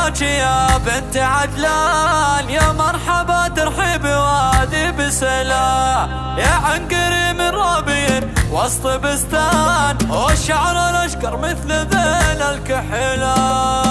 حياك يا بنت عدلان، يا مرحبا ترحب وادي بسلام، يا عنقري من رابين وسط بستان، والشعر الاشقر مثل ذيل الكحلان.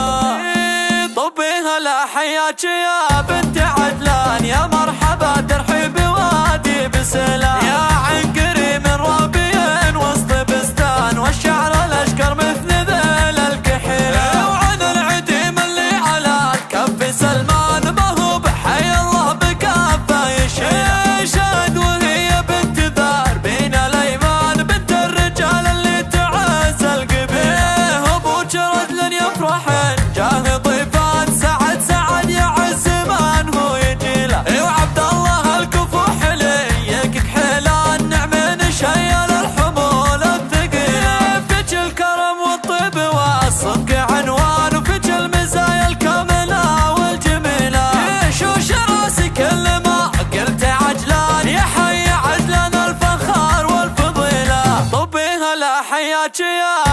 طبيها لا حياك يا بنت عدلان، يا مرحبا ترحب وادي بسلام، يا عنقري من رابين وسط بستان، والشعر الاشقر مثل ذيل الكحلان. وعن العديم اللي على كف سلمان، ما هو بحي الله بكافه يشهد، وهي بنت ذار بين الايمان، بنت الرجال اللي تعز القبيل. ابوك رجل يفرح جاه ضيفان، سعد يعز من هو يجيله، وعبد الله الكفوح ليك كحلان، نعمين شيل الحمول الثقيله. فيك الكرم والطيب والصدق عنوان، وفيك المزايا الكامله والجميله. شوش راسي كل ما قلت عجلان، يا حي عجلان الفخار والفضيله. طبيها لا حياك يا